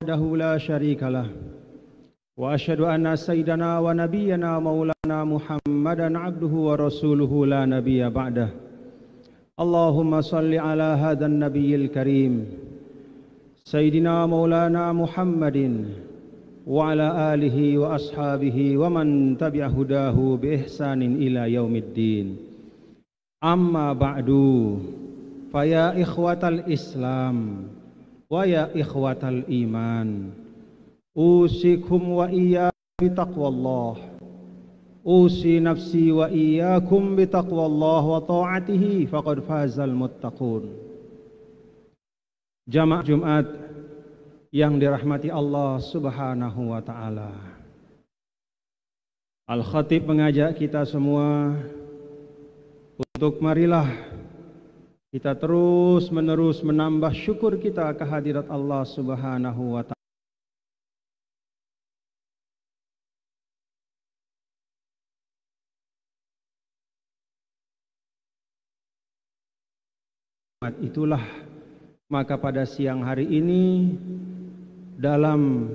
وحده لا شريك له وأشهد أن سيدنا ونبينا مولانا محمدا عبده ورسوله لا نبي بعده. اللهم صل على هذا النبي الكريم سيدنا مولانا محمد وعلى آله وأصحابه ومن تبع هداه بإحسان إلى يوم الدين. أما بعد فيا إخوة الإسلام ويا إخوة الإيمان أوصيكم وإياكم بتقوى الله. أوصي نفسي وإياكم بتقوى الله وطاعته فقد فاز المتقون. Jamaah Jumat yang dirahmati Allah Subhanahu wa taala. Al-Khatib mengajak kita semua untuk marilah kita terus menerus menambah syukur kita kehadirat Allah Subhanahu wa taala. Itulah maka pada siang hari ini dalam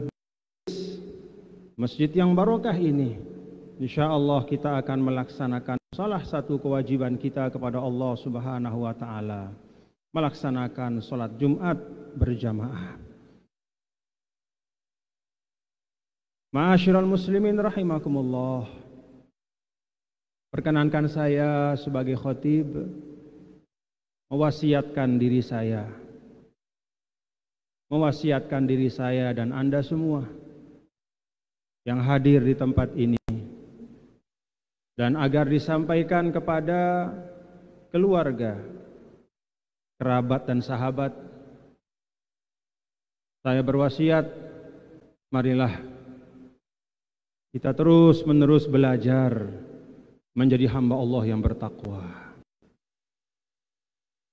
masjid yang barokah ini, insyaallah kita akan melaksanakan salah satu kewajiban kita kepada Allah Subhanahu wa taala, melaksanakan salat Jumat berjamaah. Ma'asyiral muslimin rahimakumullah. Perkenankan saya sebagai khatib mewasiatkan diri saya dan Anda semua yang hadir di tempat ini, dan agar disampaikan kepada keluarga, kerabat dan sahabat, saya berwasiat, marilah kita terus menerus belajar menjadi hamba Allah yang bertakwa.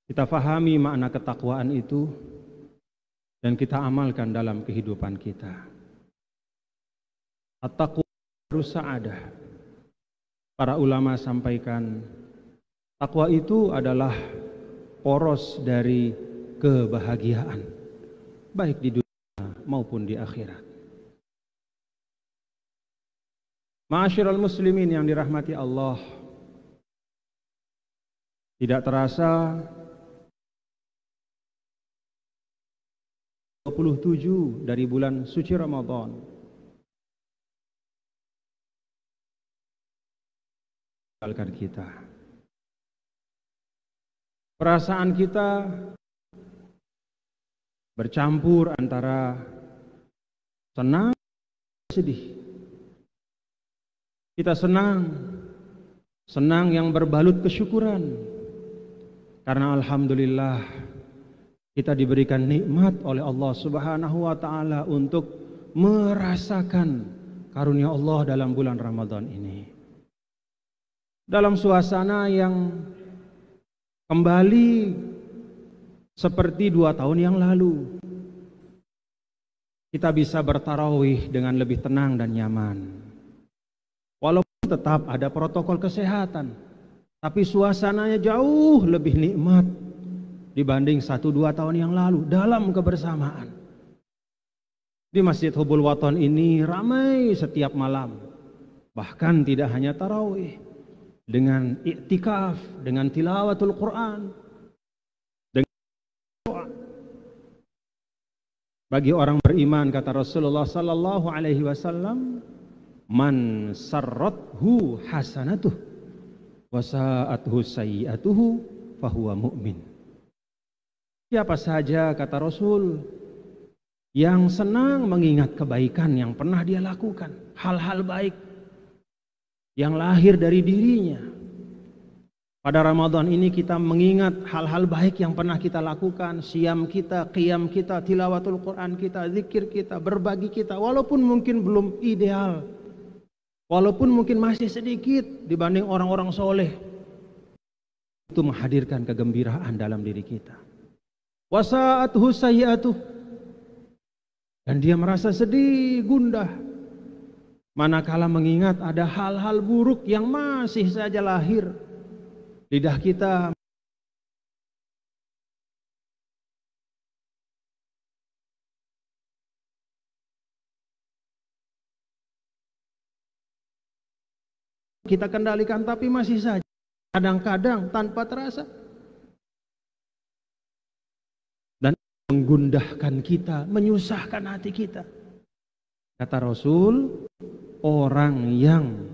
Kita fahami makna ketakwaan itu dan kita amalkan dalam kehidupan kita. At-taqwa harus sa'adah. Para ulama sampaikan, takwa itu adalah poros dari kebahagiaan, baik di dunia maupun di akhirat. Ma'asyiral muslimin yang dirahmati Allah, tidak terasa 27 dari bulan suci Ramadan. Kita, perasaan kita bercampur antara senang dan sedih. Kita senang yang berbalut kesyukuran karena alhamdulillah kita diberikan nikmat oleh Allah Subhanahu wa taala untuk merasakan karunia Allah dalam bulan Ramadan ini. Dalam suasana yang kembali seperti 2 tahun yang lalu. Kita bisa bertarawih dengan lebih tenang dan nyaman. Walaupun tetap ada protokol kesehatan, tapi suasananya jauh lebih nikmat dibanding 1-2 tahun yang lalu dalam kebersamaan. Di Masjid Hubul Waton ini ramai setiap malam. Bahkan tidak hanya tarawih, dengan iktikaf, dengan tilawatul Quran, dengan doa. Bagi orang beriman, kata Rasulullah sallallahu alaihi wasallam, man sarrathu hasanatuh wa sa'atuhu sayyi'atuhu fahuwa mu'min. Siapa saja, kata Rasul, yang senang mengingat kebaikan yang pernah dia lakukan, hal-hal baik yang lahir dari dirinya. Pada Ramadan ini kita mengingat hal-hal baik yang pernah kita lakukan, siam kita, qiyam kita, tilawatul Quran kita, zikir kita, berbagi kita, walaupun mungkin belum ideal, walaupun mungkin masih sedikit dibanding orang-orang soleh, itu menghadirkan kegembiraan dalam diri kita. Wasa'atuhu sayyi'atuh, dan dia merasa sedih, gundah manakala mengingat ada hal-hal buruk yang masih saja lahir. Lidah kita kita kendalikan, tapi masih saja kadang-kadang tanpa terasa dan menggundahkan kita, menyusahkan hati kita. Kata Rasul, orang yang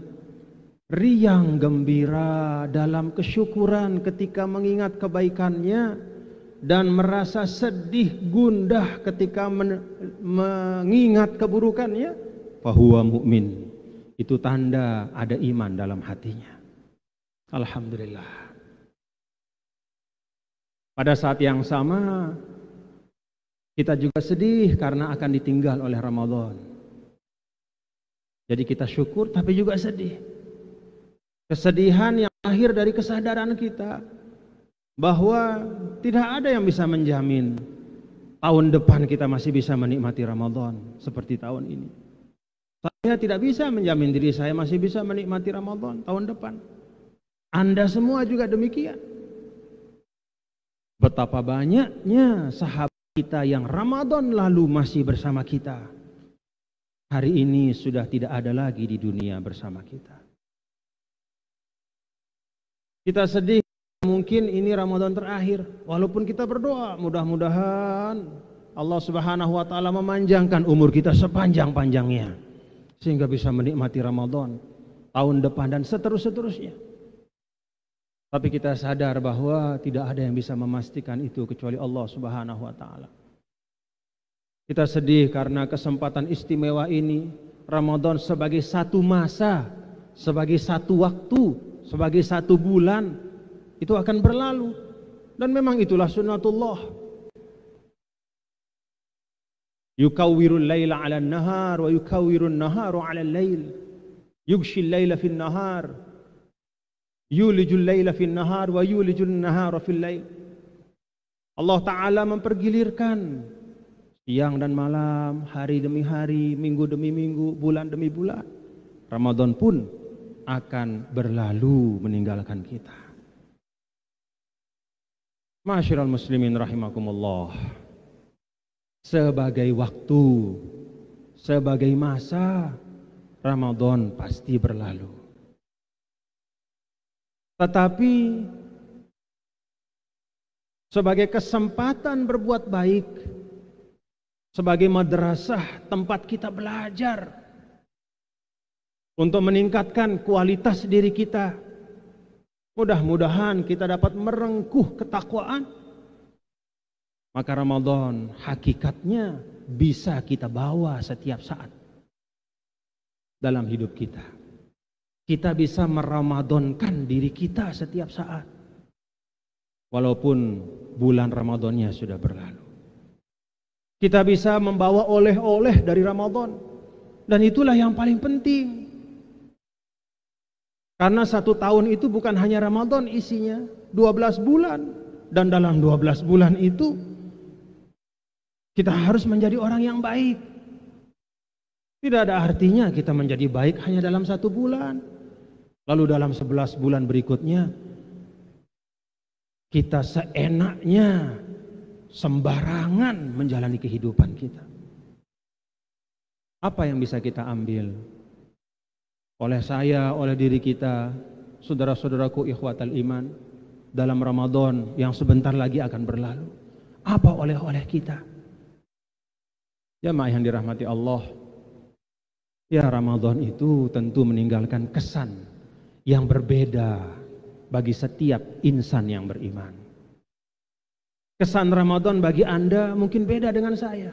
riang gembira dalam kesyukuran ketika mengingat kebaikannya dan merasa sedih gundah ketika mengingat keburukannya, fahuwa mu'min. Itu tanda ada iman dalam hatinya. Alhamdulillah. Pada saat yang sama kita juga sedih karena akan ditinggal oleh Ramadan. Jadi kita syukur tapi juga sedih. Kesedihan yang lahir dari kesadaran kita bahwa tidak ada yang bisa menjamin tahun depan kita masih bisa menikmati Ramadan seperti tahun ini. Saya tidak bisa menjamin diri saya masih bisa menikmati Ramadan tahun depan. Anda semua juga demikian. Betapa banyaknya sahabat kita yang Ramadan lalu masih bersama kita, hari ini sudah tidak ada lagi di dunia bersama kita. Kita sedih, mungkin ini Ramadan terakhir. Walaupun kita berdoa, mudah-mudahan Allah Subhanahu wa taala memanjangkan umur kita sepanjang-panjangnya sehingga bisa menikmati Ramadan tahun depan dan seterusnya. Tapi kita sadar bahwa tidak ada yang bisa memastikan itu kecuali Allah Subhanahu wa taala. Kita sedih karena kesempatan istimewa ini, Ramadan sebagai satu masa, sebagai satu waktu, sebagai satu bulan, itu akan berlalu. Dan memang itulah sunnatullah. Yukawwirul laila 'alan nahar wa yukawwirun naharu 'alal lail. Yughshil laila fin nahar. Yulijul laila fin nahar wa yulijul nahara fil lail. Allah Ta'ala mempergilirkan siang dan malam, hari demi hari, minggu demi minggu, bulan demi bulan. Ramadan pun akan berlalu meninggalkan kita. Ma'asyiral muslimin rahimakumullah. Sebagai waktu, sebagai masa, Ramadan pasti berlalu. Tetapi sebagai kesempatan berbuat baik, sebagai madrasah tempat kita belajar untuk meningkatkan kualitas diri kita, mudah-mudahan kita dapat merengkuh ketakwaan, maka Ramadan hakikatnya bisa kita bawa setiap saat dalam hidup kita. Kita bisa meramadankan diri kita setiap saat, walaupun bulan Ramadannya sudah berlalu. Kita bisa membawa oleh-oleh dari Ramadan, dan itulah yang paling penting. Karena satu tahun itu bukan hanya Ramadan isinya, 12 bulan. Dan dalam 12 bulan itu kita harus menjadi orang yang baik. Tidak ada artinya kita menjadi baik hanya dalam satu bulan. Lalu dalam 11 bulan berikutnya kita seenaknya sembarangan menjalani kehidupan kita. Apa yang bisa kita ambil oleh saya, oleh diri kita, saudara-saudaraku ikhwatal iman, dalam Ramadan yang sebentar lagi akan berlalu? Apa oleh-oleh kita? Jamaah yang dirahmati Allah, ya Ramadan itu tentu meninggalkan kesan yang berbeda bagi setiap insan yang beriman. Kesan Ramadan bagi Anda mungkin beda dengan saya.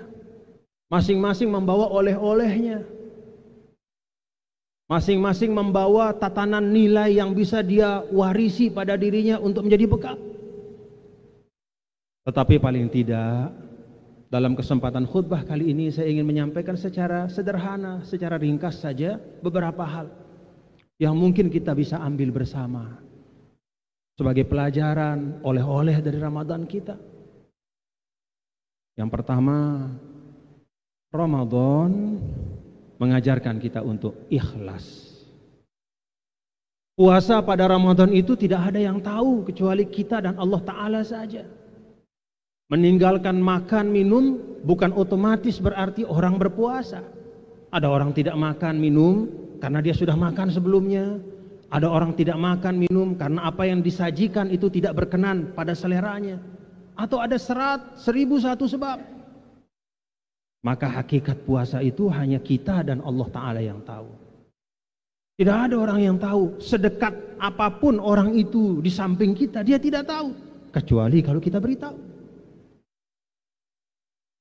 Masing-masing membawa oleh-olehnya. Masing-masing membawa tatanan nilai yang bisa dia warisi pada dirinya untuk menjadi bekal. Tetapi paling tidak, dalam kesempatan khutbah kali ini saya ingin menyampaikan secara sederhana, secara ringkas saja beberapa hal yang mungkin kita bisa ambil bersama sebagai pelajaran oleh-oleh dari Ramadan kita. Yang pertama, Ramadan mengajarkan kita untuk ikhlas. Puasa pada Ramadan itu tidak ada yang tahu kecuali kita dan Allah Ta'ala saja. Meninggalkan makan, minum bukan otomatis berarti orang berpuasa. Ada orang tidak makan, minum karena dia sudah makan sebelumnya. Ada orang tidak makan minum karena apa yang disajikan itu tidak berkenan pada seleranya, atau ada 1001 sebab. Maka hakikat puasa itu hanya kita dan Allah Ta'ala yang tahu. Tidak ada orang yang tahu. Sedekat apapun orang itu di samping kita, dia tidak tahu, kecuali kalau kita beritahu.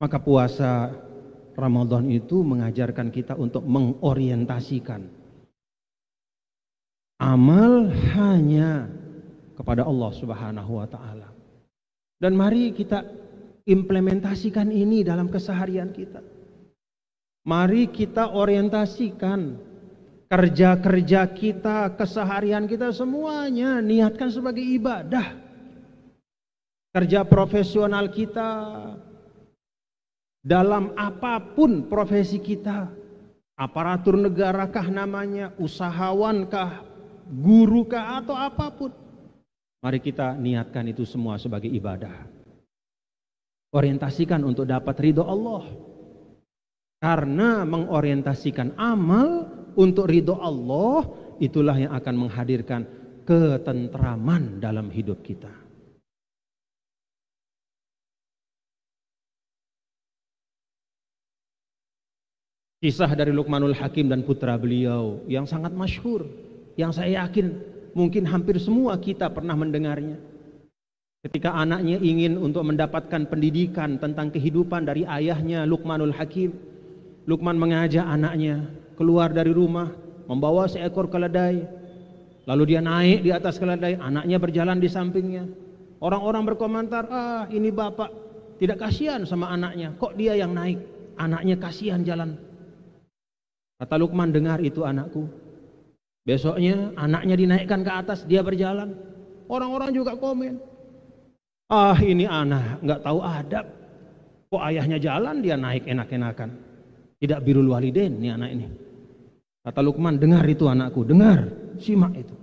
Maka puasa Ramadan itu mengajarkan kita untuk mengorientasikan amal hanya kepada Allah Subhanahu wa Ta'ala. Dan mari kita implementasikan ini dalam keseharian kita. Mari kita orientasikan kerja-kerja kita, keseharian kita, semuanya niatkan sebagai ibadah. Kerja profesional kita, dalam apapun profesi kita, aparatur negarakah namanya, usahawankah, gurukah, atau apapun, mari kita niatkan itu semua sebagai ibadah. Orientasikan untuk dapat ridho Allah. Karena mengorientasikan amal untuk ridho Allah, itulah yang akan menghadirkan ketentraman dalam hidup kita. Kisah dari Luqmanul Hakim dan putra beliau yang sangat masyhur, yang saya yakin mungkin hampir semua kita pernah mendengarnya. Ketika anaknya ingin untuk mendapatkan pendidikan tentang kehidupan dari ayahnya Luqmanul Hakim, Luqman mengajak anaknya keluar dari rumah membawa seekor keledai. Lalu dia naik di atas keledai, anaknya berjalan di sampingnya. Orang-orang berkomentar, ini bapak tidak kasihan sama anaknya, kok dia yang naik, anaknya kasihan jalan. Kata Luqman, dengar itu anakku. Besoknya anaknya dinaikkan ke atas, dia berjalan. Orang-orang juga komen, ini anak nggak tahu adab, kok ayahnya jalan dia naik enak-enakan. Tidak birrul walidain nih anak ini. Kata Luqman, dengar itu anakku, dengar, simak itu.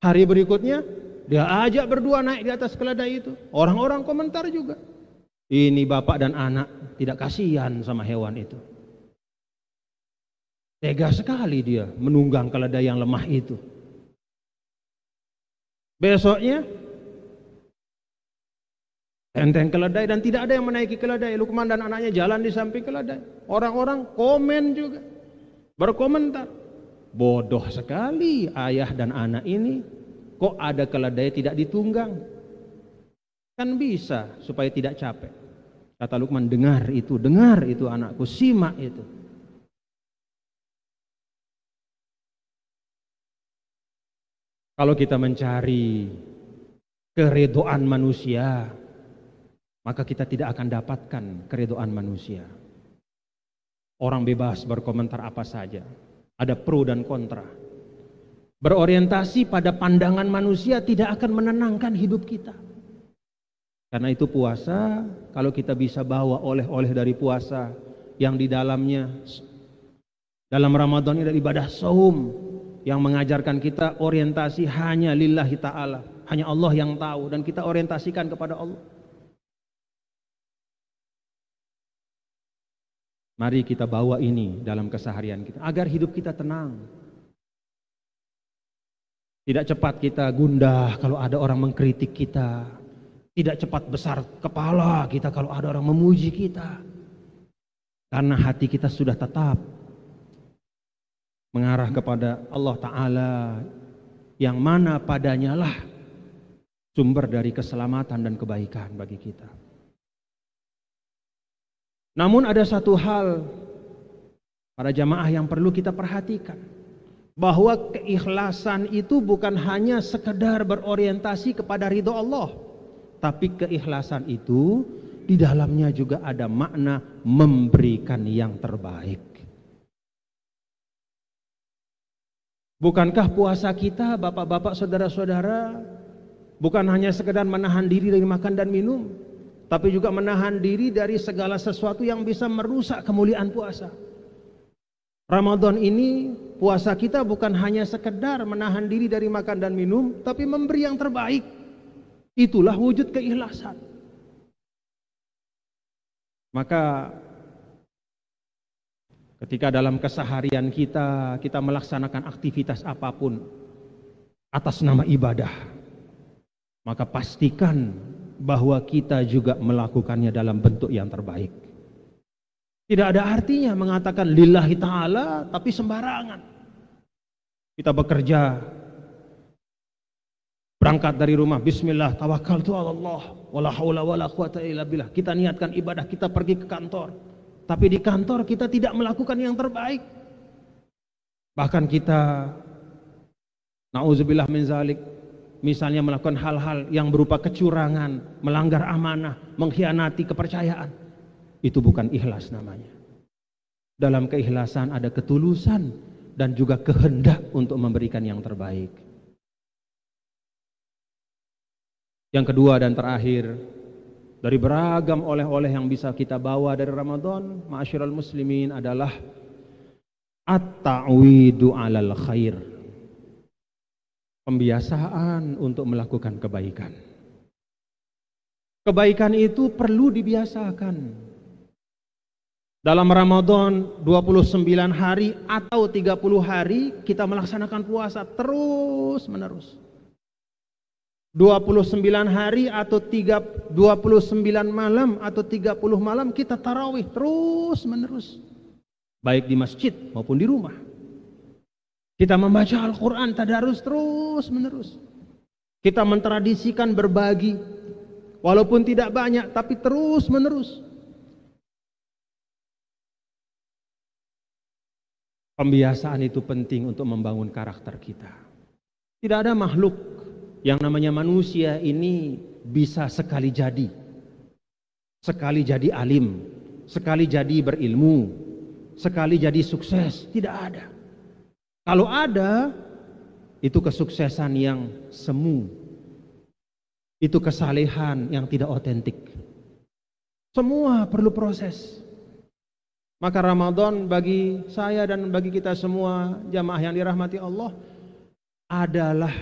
Hari berikutnya dia ajak berdua naik di atas keledai itu. Orang-orang komentar juga, ini bapak dan anak tidak kasihan sama hewan itu. Tega sekali dia menunggang keledai yang lemah itu. Besoknya enteng keledai dan tidak ada yang menaiki keledai. Luqman dan anaknya jalan di samping keledai. Orang-orang komen juga, berkomentar, bodoh sekali ayah dan anak ini, kok ada keledai tidak ditunggang? Kan bisa supaya tidak capek. Kata Luqman, dengar itu anakku, simak itu. Kalau kita mencari keridhaan manusia, maka kita tidak akan dapatkan keridhaan manusia. Orang bebas berkomentar apa saja, ada pro dan kontra. Berorientasi pada pandangan manusia tidak akan menenangkan hidup kita. Karena itu puasa, kalau kita bisa bawa oleh-oleh dari puasa yang di dalamnya, dalam Ramadan ini ada ibadah saum yang mengajarkan kita orientasi hanya lillahi ta'ala, hanya Allah yang tahu, dan kita orientasikan kepada Allah. Mari kita bawa ini dalam keseharian kita agar hidup kita tenang. Tidak cepat kita gundah kalau ada orang mengkritik kita. Tidak cepat besar kepala kita kalau ada orang memuji kita. Karena hati kita sudah tetap mengarah kepada Allah Ta'ala, yang mana padanya lah sumber dari keselamatan dan kebaikan bagi kita. Namun ada satu hal para jamaah yang perlu kita perhatikan, bahwa keikhlasan itu bukan hanya sekedar berorientasi kepada ridho Allah, tapi keikhlasan itu di dalamnya juga ada makna memberikan yang terbaik. Bukankah puasa kita, bapak-bapak, saudara-saudara, bukan hanya sekedar menahan diri dari makan dan minum, tapi juga menahan diri dari segala sesuatu yang bisa merusak kemuliaan puasa. Ramadan ini, puasa kita bukan hanya sekedar menahan diri dari makan dan minum, tapi memberi yang terbaik. Itulah wujud keikhlasan. Maka Ketika dalam keseharian kita melaksanakan aktivitas apapun atas nama ibadah, maka pastikan bahwa kita juga melakukannya dalam bentuk yang terbaik. Tidak ada artinya mengatakan lillahi ta'ala tapi sembarangan. Kita bekerja, berangkat dari rumah, bismillah, tawakkaltu 'ala Allah, wala haula wala quwata illa billah. Kita niatkan ibadah, kita pergi ke kantor. Tapi di kantor kita tidak melakukan yang terbaik. Bahkan kita, na'udzubillah min zalik, misalnya melakukan hal-hal yang berupa kecurangan, melanggar amanah, mengkhianati kepercayaan. Itu bukan ikhlas namanya. Dalam keikhlasan ada ketulusan dan juga kehendak untuk memberikan yang terbaik. Yang kedua dan terakhir, dari beragam oleh-oleh yang bisa kita bawa dari Ramadan, ma'asyiral muslimin, adalah at-ta'widu 'alal khair. Pembiasaan untuk melakukan kebaikan. Kebaikan itu perlu dibiasakan. Dalam Ramadan 29 hari atau 30 hari kita melaksanakan puasa terus menerus. 29 hari atau 29 malam atau 30 malam kita tarawih terus menerus, baik di masjid maupun di rumah. Kita membaca Al-Quran tadarus terus menerus. Kita mentradisikan berbagi, walaupun tidak banyak tapi terus menerus. Pembiasaan itu penting untuk membangun karakter kita. Tidak ada makhluk yang namanya manusia ini bisa sekali jadi alim, sekali jadi berilmu, sekali jadi sukses. Tidak ada. Kalau ada, itu kesuksesan yang semu, itu kesalehan yang tidak otentik. Semua perlu proses. Maka Ramadan bagi saya dan bagi kita semua jamaah yang dirahmati Allah adalah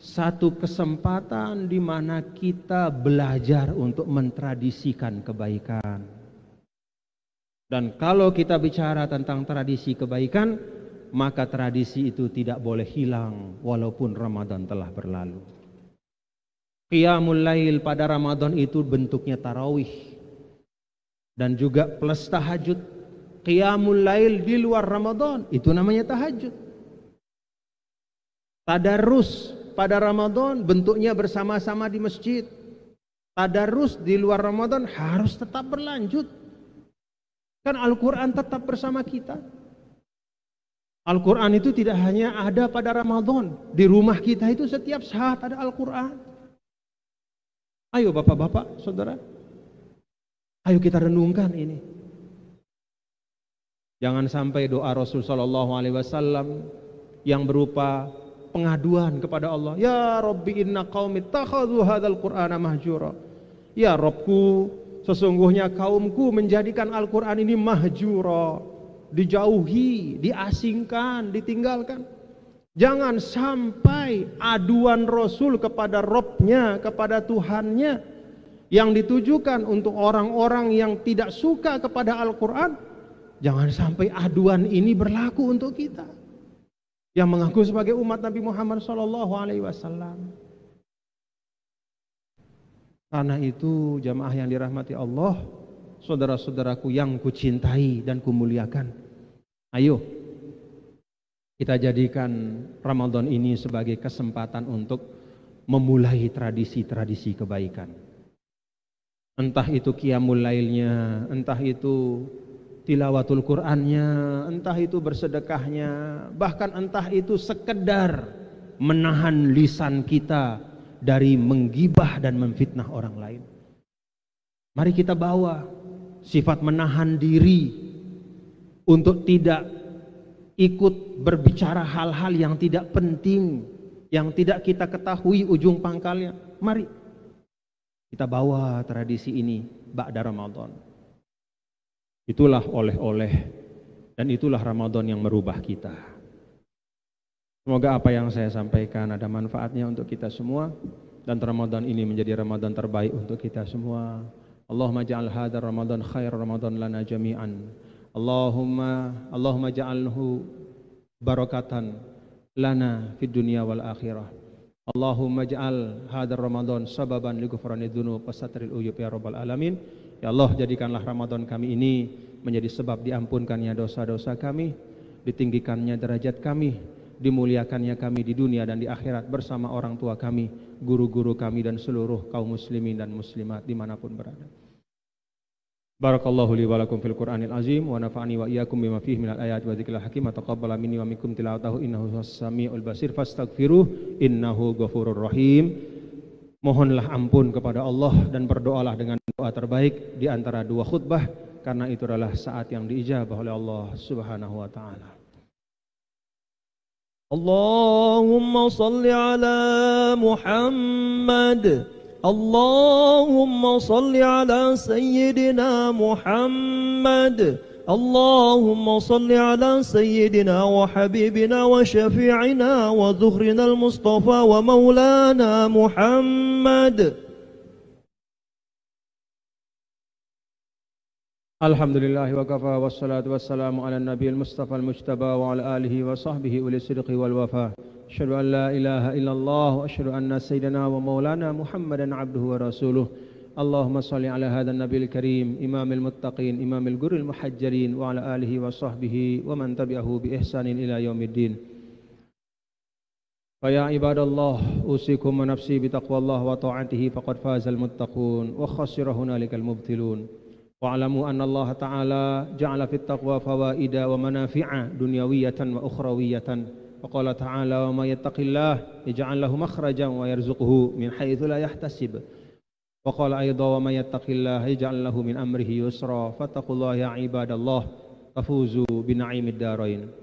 satu kesempatan di mana kita belajar untuk mentradisikan kebaikan. Dan kalau kita bicara tentang tradisi kebaikan, maka tradisi itu tidak boleh hilang walaupun Ramadan telah berlalu. Qiyamul Lail pada Ramadan itu bentuknya tarawih dan juga plus tahajud. Qiyamul Lail di luar Ramadan itu namanya tahajud. Tadarus pada Ramadan bentuknya bersama-sama di masjid. Tadarus di luar Ramadan harus tetap berlanjut. Kan Al-Quran tetap bersama kita. Al-Quran itu tidak hanya ada pada Ramadan. Di rumah kita itu setiap saat ada Al-Quran. Ayo bapak-bapak, saudara, ayo kita renungkan ini. Jangan sampai doa Rasul sallallahu alaihi wasallam yang berupa pengaduan kepada Allah, ya Rabbi inna qaumi ittakhadhu hadzal Qur'ana mahjura. Ya Rabbku, sesungguhnya kaumku menjadikan Al-Qur'an ini mahjura, dijauhi, diasingkan, ditinggalkan. Jangan sampai aduan Rasul kepada Rabbnya, kepada Tuhannya yang ditujukan untuk orang-orang yang tidak suka kepada Al-Quran, jangan sampai aduan ini berlaku untuk kita yang mengaku sebagai umat Nabi Muhammad SAW. Karena itu jamaah yang dirahmati Allah, saudara-saudaraku yang kucintai dan kumuliakan, ayo kita jadikan Ramadan ini sebagai kesempatan untuk memulai tradisi-tradisi kebaikan. Entah itu qiyamul lailnya, entah itu tilawatul Qur'annya, entah itu bersedekahnya, bahkan entah itu sekedar menahan lisan kita dari menggibah dan memfitnah orang lain. Mari kita bawa sifat menahan diri untuk tidak ikut berbicara hal-hal yang tidak penting, yang tidak kita ketahui ujung pangkalnya. Mari kita bawa tradisi ini ba'da Ramadan. Itulah oleh-oleh dan itulah Ramadan yang merubah kita. Semoga apa yang saya sampaikan ada manfaatnya untuk kita semua dan Ramadan ini menjadi Ramadan terbaik untuk kita semua. Allahumma ja'al hadzal Ramadan khair Ramadan lana jami'an. Allahumma ja'alhu barakatan lana fid dunya wal akhirah. Allahumma ja'al hadar Ramadan sababan li ghufrani dzunub wa satril uyub ya rabbal alamin. Ya Allah, jadikanlah Ramadan kami ini menjadi sebab diampunkannya dosa-dosa kami, ditinggikannya derajat kami, dimuliakannya kami di dunia dan di akhirat bersama orang tua kami, guru-guru kami dan seluruh kaum muslimin dan muslimat dimanapun berada. Barakallahu li wa lakum fil Qur'anil azim wa nafa'ani wa iyyakum bima fihi minal ayati wa dzikril hakim wa taqabbala minni wa minkum tilawatahu innahu was-sami'ul basir fastaghfiruh innahu ghafurur rahim. Mohonlah ampun kepada Allah dan berdoalah dengan doa terbaik di antara dua khutbah, karena itu adalah saat yang diijabah oleh Allah Subhanahu wa taala. Allahumma salli ala Muhammad. Allahumma salli ala Sayyidina Muhammad. Allahumma salli ala Sayyidina wa Habibina wa Syafi'ina wa Zuhrina al-Mustafa wa Maulana Muhammad. Alhamdulillah wa kafa wassalatu wassalamu ala nabiyil mustafa al-mujtaba wa ala alihi wa sahbihi uli sidqi wal wafa. Asyhadu an la ilaha illallah wa asyhadu anna sayyidina wa maulana Muhammadan abduhu wa rasuluh. Allahumma salli ala hadzal nabiyil karim imamil muttaqin imamil gurril muhajjalin wa ala alihi wa sahbihi wa man tabi'ahu bi ihsanin ila yaumiddin. Fa ya ibadallah usikum wa nafsi bi taqwallah wa ta'atihi faqad fazal muttaqun wa khasira hunalikal mubtilun. Wa'lamu anna Allah ta'ala ja'ala fit taqwa fawaida wa manafi'a dunyawiyatan wa ukhrawiyatan. Wa qala ta'ala wa may yattaqillah yaj'al lahu makhrajan wa yarzuqhu min haitsu la yahtasib. Wa qala aidha wa may yattaqillah yaj'al lahu min amrihi yusra. Fattaqullaha ya ibadallah tafuzu bi na'imid darain.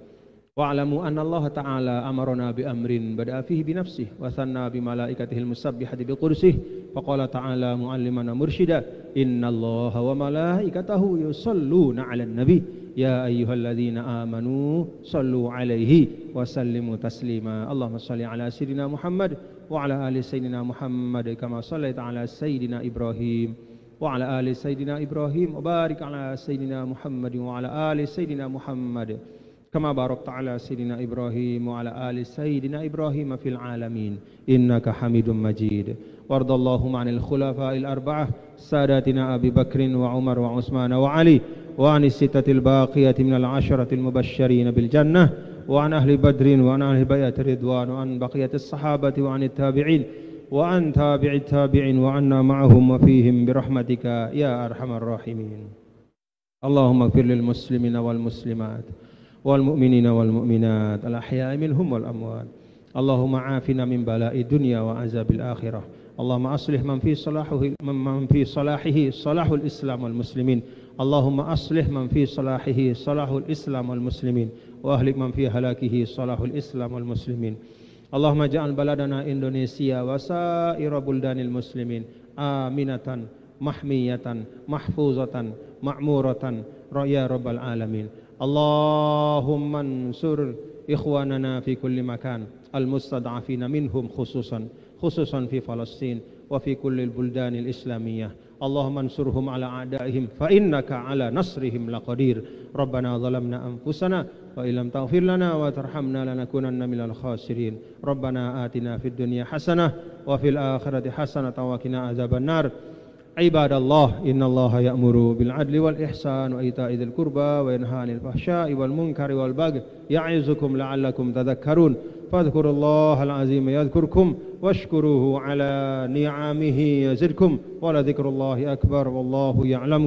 Wa'lamu anna Allah ta'ala amarna bi amrin bada'a fihi bi nafsihi wa thanna bi malaikatihi al-musabbihati bi qudsihi. Wa qala ta'ala mu'alliman wa mursyida inna Allaha wa malaikatahu yusalluna 'alan nabi ya ayyuhalladzina amanu sallu 'alaihi wa sallimu taslima. Allahumma shalli 'ala sayyidina Muhammad wa 'ala ali sayyidina Muhammad kama shallaita 'ala sayyidina Ibrahim wa 'ala ali sayyidina Ibrahim wa barik 'ala sayyidina Muhammad wa 'ala ali sayyidina Muhammad kama barakta 'ala sayyidina Ibrahim wa 'ala ali sayyidina Ibrahim fil 'alamin innaka Hamidum Majid. Wardallahu 'anil khulafa'il arba'ah sadatina Abi Bakrin wa Umar wa Utsman wa Ali wa 'anis sittatil baqiyati minal 'asharatil mubashsyirin bil jannah wa 'an ahli Badrin wa 'an ahli bai'ati ridwan wa 'an baqiyatis sahabati wa 'anit tabi'in wa 'an tabi'it tabi'in wa 'anna ma'ahum wa fihim bi rahmatika ya arhamar rahimin. Allahumma ighfir lil muslimina wal muslimat wal mu'minina wal mu'minat al ahya'i minhum wal amwat. Allahumma 'afina min bala'i dunya wa azabil akhirah. Allahumma aslih man fi salahihi salahul Islam wal muslimin. Allahumma aslih man fi salahihi salahul Islam wal muslimin wa ahlik man fi halakihi salahul Islam wal muslimin. Allahumma ja'al baladana Indonesia wa sa'ira buldanil muslimin aminatan mahmiyatan mahfuzatan ma'muratan ya rabbal alamin. Allahumma ansur ikhwanana fi kulli makan al-mustad'afina minhum khususan fi Palestin wa fi kulli al-buldan al-islamiyyah. Allahumma ansurhum ala a'daihim fa innaka ala nasrihim laqadir. Rabbana zalamna anfusana wa illam taghfir lana wa tarhamna lanakunanna minal khasirin. Rabbana atina fid dunya hasanah wa fil akhirati hasanah wa qina adzabannar. Ibadallah innallaha ya'muru bil adli wal ihsan wa ita'i dzil qurba wa yanha 'anil fahsya'i wal munkari wal baghi ya'izukum la'allakum tadhakkarun. Fadhkurullahal azim yadhkurkum washkuruhu 'ala ni'amihi yazidkum wa la dzikrullahi akbar wallahu ya'lamu